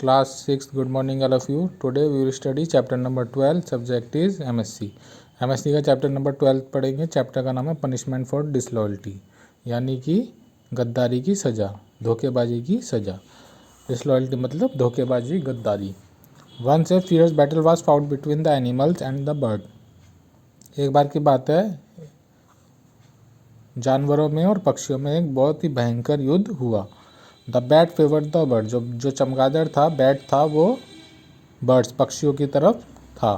Class 6, good morning all of you. Today we will study chapter number 12. Subject is MSc. MSc का chapter number 12 पढ़ेंगे. Chapter का नाम है punishment for disloyalty, यानी कि गद्दारी की सज़ा, धोखेबाजी की सज़ा. डिसलॉयल्टी मतलब धोखेबाजी, गद्दारी. Once a fierce battle was fought between the animals and the bird. एक बार की बात है, जानवरों में और पक्षियों में एक बहुत ही भयंकर युद्ध हुआ. The bat favoured the bird. जो चमगादड़ था, बैट था, वो बर्ड्स पक्षियों की तरफ था.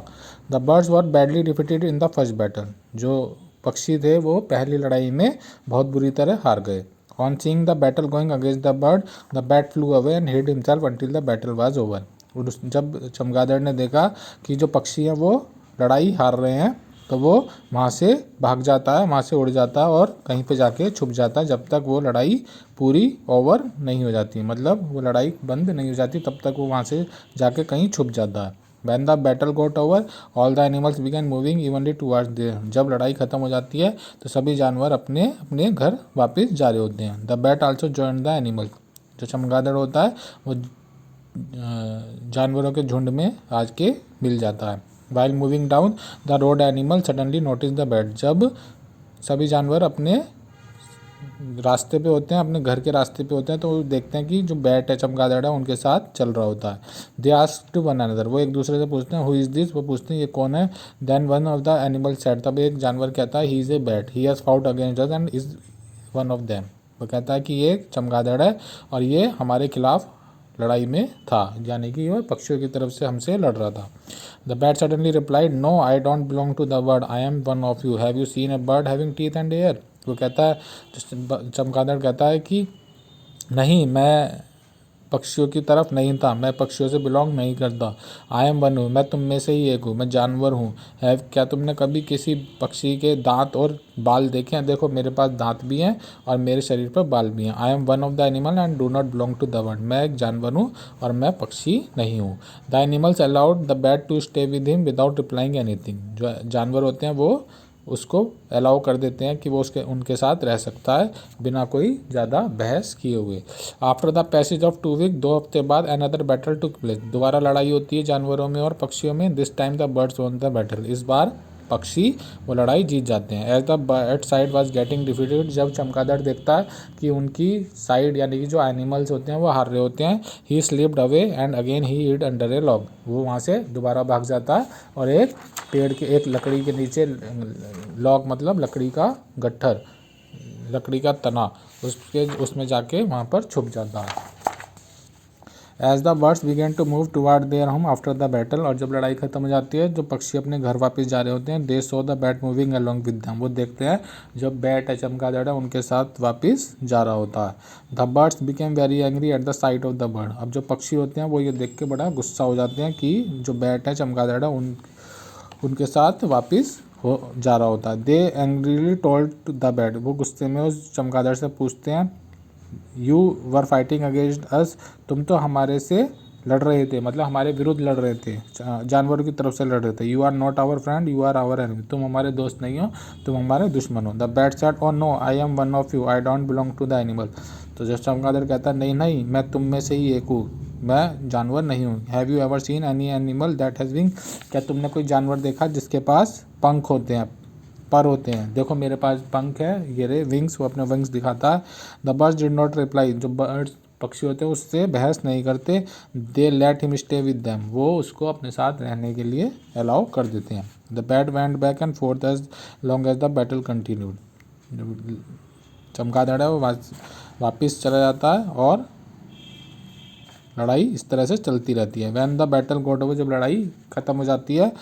The birds were badly defeated in the first battle. जो पक्षी थे वो पहली लड़ाई में बहुत बुरी तरह हार गए. On seeing the battle going against the bird, the bat flew away and hid himself until the battle was over. जब चमगादड़ ने देखा कि जो पक्षी हैं वो लड़ाई हार रहे हैं, तो वो वहाँ से भाग जाता है, वहाँ से उड़ जाता है और कहीं पे जाके छुप जाता है जब तक वो लड़ाई पूरी ओवर नहीं हो जाती. मतलब वो लड़ाई बंद नहीं हो जाती तब तक वो वहाँ से जाके कहीं छुप जाता है. When the battle got over, all the animals began moving evenly towards their. जब लड़ाई ख़त्म हो जाती है तो सभी जानवर अपने अपने घर वापस जा रहे होते हैं. The bat also joined the animals. जो चमगादड़ होता है वो जानवरों के झुंड में आज के मिल जाता है. While moving down the road, animals suddenly noticed the bat. जब सभी जानवर अपने रास्ते पे होते हैं, अपने घर के रास्ते पे होते हैं, तो वो देखते हैं कि जो बैट है, चमगादड़ है, उनके साथ चल रहा होता है. They asked one another. वो एक दूसरे से पूछते हैं हु इज़ दिस. वो पूछते हैं ये कौन है. Then one of the animal said. तब एक जानवर कहता है he is a bat, he has fought against us and is one of them. वो कहता है कि ये चमगादड़ है और ये हमारे खिलाफ लड़ाई में था, यानी कि वह पक्षियों की तरफ से हमसे लड़ रहा था. The bat suddenly replied no I don't belong to the bird, I am one of you. Have you seen a bird having teeth and hair. वो कहता है, चमगादड़ कहता है कि नहीं, मैं पक्षियों की तरफ नहीं था, मैं पक्षियों से बिलोंग नहीं करता. आई एम वन हूँ, मैं तुम में से ही एक हूँ, मैं जानवर हूँ. है क्या तुमने कभी किसी पक्षी के दांत और बाल देखे हैं. देखो मेरे पास दांत भी हैं और मेरे शरीर पर बाल भी हैं. I am one of the animal and do not belong to the bird. मैं एक जानवर हूँ और मैं पक्षी नहीं हूँ. The animals allowed the bat to stay with him without replying anything. जो जानवर होते हैं वो उसको अलाउ कर देते हैं कि वो उनके साथ रह सकता है बिना कोई ज़्यादा बहस किए हुए. After the passage of 2 week, 2 हफ्ते बाद, अनदर बैटल टुक प्लेस. दोबारा लड़ाई होती है जानवरों में और पक्षियों में. This time the birds won the battle. इस बार पक्षी वो लड़ाई जीत जाते हैं. As the bird side was getting defeated. जब चमगादड़ देखता है कि उनकी साइड यानी कि जो एनिमल्स होते हैं वो हार रहे होते हैं, ही slipped away and again he hide under A log. वो वहाँ से दोबारा भाग जाता है और एक पेड़ के, एक लकड़ी के नीचे, लॉग मतलब लकड़ी का गट्ठर, लकड़ी का तना, उसमें जाके वहाँ पर छुप जाता है. As the birds began to move toward their home after the battle. और जब लड़ाई खत्म हो जाती है, जो पक्षी अपने घर वापस जा रहे होते हैं, they saw the bat moving along with them. वो देखते हैं जब बैट है, चमगादड़ है, उनके साथ वापस जा रहा होता है. The birds became very angry at the site of the bird. अब जो पक्षी होते हैं वो ये देख के बड़ा गुस्सा हो जाते हैं कि जो बैट है, चमगादड़ है, उनके साथ वापस हो जा रहा होता है. दे एंग्रीली टोल्ड द बैट. वो गुस्से में उस चमगादड़ से पूछते हैं you were fighting against us. तुम तो हमारे से लड़ रहे थे, मतलब हमारे विरुद्ध लड़ रहे थे, जानवरों की तरफ से लड़ रहे थे. You are not our friend, you are our enemy. तुम हमारे दोस्त नहीं हो, तुम हमारे दुश्मन हो. The bat said oh no I am one of you, I don't belong to the animal. तो जब चमगादड़ कहता है नहीं नहीं, मैं तुम में से ही एक हूँ, मैं जानवर नहीं हूँ. Have you ever seen any animal that has wing. क्या तुमने कोई जानवर देखा जिसके पास पंख होते हैं, पर होते हैं. देखो मेरे पास पंख है, ये रे विंग्स. वो अपने विंग्स दिखाता है. The birds did not reply. जो बर्ड्स पक्षी होते हैं उससे बहस नहीं करते. They let him stay with them. वो उसको अपने साथ रहने के लिए अलाउ कर देते हैं. The bat went back and forth as long as the battle continued. चमगादड़ है वो वापिस चला जाता है और लड़ाई इस तरह से चलती रहती है. When the battle got over. जब लड़ाई खत्म हो जाती है,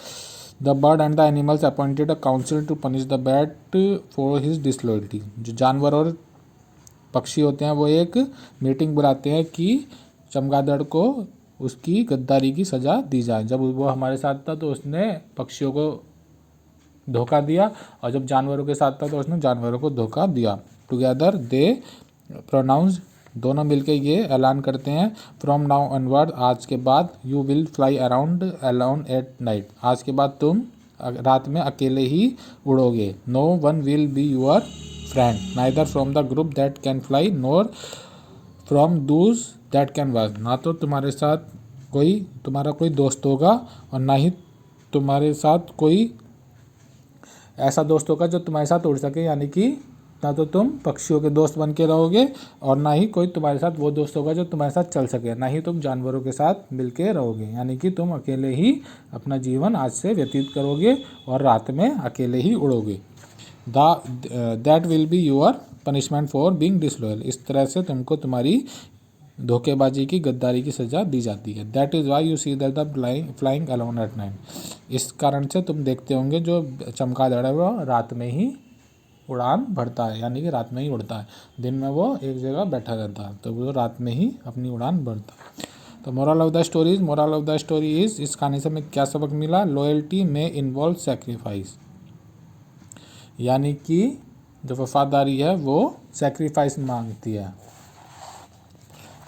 the bird and the animals appointed a council to punish the bat for his disloyalty. जो जानवर और पक्षी होते हैं वो एक मीटिंग बुलाते हैं कि चमगादड़ को उसकी गद्दारी की सज़ा दी जाए. जब वो हमारे साथ था तो उसने पक्षियों को धोखा दिया, और जब जानवरों के साथ था तो उसने जानवरों को धोखा दिया. Together they pronounce. दोनों मिलके ये ऐलान करते हैं फ्रॉम नाउ ऑनवर्ड. आज के बाद you will fly around alone at night. आज के बाद तुम रात में अकेले ही उड़ोगे. No one will be your friend neither from the group that can fly nor from those that can work. ना तो तुम्हारे साथ कोई तुम्हारा कोई दोस्त होगा और ना ही तुम्हारे साथ कोई ऐसा दोस्त होगा जो तुम्हारे साथ उड़ सके, यानी कि ना तो तुम पक्षियों के दोस्त बन के रहोगे और ना ही कोई तुम्हारे साथ वो दोस्त होगा जो तुम्हारे साथ चल सके, ना ही तुम जानवरों के साथ मिल के रहोगे, यानी कि तुम अकेले ही अपना जीवन आज से व्यतीत करोगे और रात में अकेले ही उड़ोगे। That will be your punishment for being disloyal. इस तरह से तुमको तुम्हारी धोखेबाजी की, गद्दारी की सज़ा दी जाती है। That is why you see that the flying alone at night. इस कारण से तुम देखते होंगे जो चमगादड़ है वो रात में ही उड़ान भरता है, यानी कि रात में ही उड़ता है। दिन में वो एक जगह बैठा रहता है, तो वो रात में ही अपनी उड़ान भरता है। तो moral of the story is, इस कहानी से हमें क्या सबक मिला? लॉयल्टी में इन्वॉल्व सेक्रीफाइस, यानी कि जो वफादारी है वो सेक्रीफाइस मांगती है।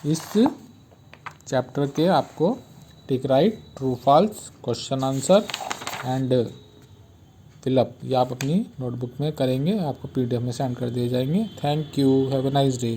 इस चैप्टर के आपको tick right, true false, question answer and fill up ये आप अपनी नोटबुक में करेंगे, आपको PDF में सेंड कर दिए जाएंगे। Thank you, have a nice day.